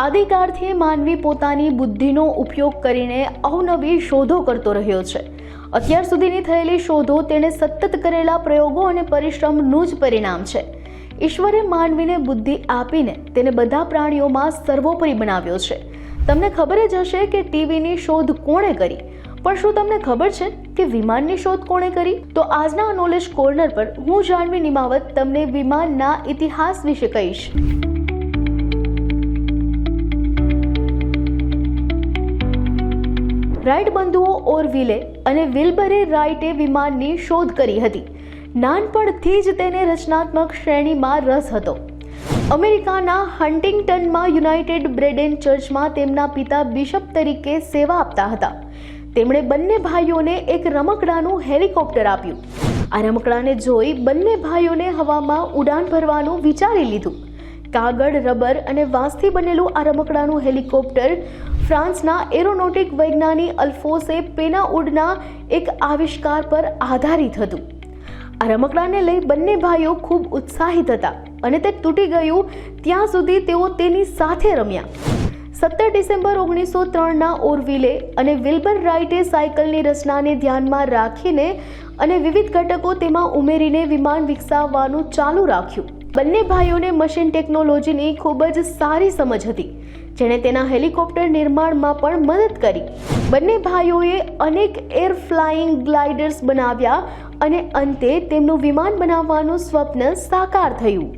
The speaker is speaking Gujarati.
આદિકાળથી માનવી પોતાની બુદ્ધિનો ઉપયોગ કરીને અવનવી શોધો કરતો રહ્યો છે. અત્યાર સુધીની થયેલી શોધો તેણે સતત કરેલા પ્રયોગો અને પરિશ્રમનું જ પરિણામ છે. ઈશ્વરે માનવીને બુદ્ધિ આપીને તેને બધા પ્રાણીઓમાં સર્વોપરી બનાવ્યો છે. તમને ખબર જ હશે કે ટીવીની શોધ કોણે કરી, પણ શું તમને ખબર છે કે વિમાનની શોધ કોણે કરી? તો આજના નોલેજ કોર્નર પર હું જાહ્નવી નિમાવત તમને વિમાનના ઇતિહાસ વિશે કહીશ. રાઇટ બંધુઓ ઓરવિલે અને વિલ્બરે રાઇટે વિમાનની શોધ કરી હતી. નાનપણથી જ તેને રચનાત્મક શ્રેણીમાં રસ હતો. અમેરિકાના હન્ટિંગ્ટનમાં યુનાઇટેડ બ્રેડેન ચર્ચમાં તેમના પિતા બિશપ તરીકે સેવા આપતા હતા. તેમણે બંને ભાઈઓને એક રમકડાનું હેલિકોપ્ટર આપ્યું. આ રમકડાને જોઈ બંને ભાઈઓને હવામાં ઉડાન ભરવાનું વિચારી લીધું. કાગળ, રબર અને વાંસથી બનેલું આ રમકડાનું હેલિકોપ્ટર ફ્રાન્સના એરોનોટિક વૈજ્ઞાનિક અલ્ફોસે પેનાઉડના એક આવિષ્કાર પર આધારિત હતું. આ રમકડાને લઈ બંને ભાઈઓ ખૂબ ઉત્સાહિત હતા અને તે તૂટી ગયું ત્યાં સુધી તેઓ તેની સાથે રમ્યા. 17 ડિસેમ્બર 1903ના ઓરવિલે અને વિલ્બર રાઇટે સાયકલની રચનાને ધ્યાનમાં રાખીને અને વિવિધ ઘટકો તેમાં ઉમેરીને વિમાન વિકસાવવાનું ચાલુ રાખ્યું. બંને ભાઈઓને મશીન ટેકનોલોજીની ખૂબ જ સારી સમજ હતી, જેણે તેના હેલિકોપ્ટર નિર્માણમાં પણ મદદ કરી. બંને ભાઈઓએ અનેક એર ફ્લાઇંગ ગ્લાઇડર્સ બનાવ્યા અને અંતે તેમનું વિમાન બનાવવાનું સ્વપ્ન સાકાર થયું.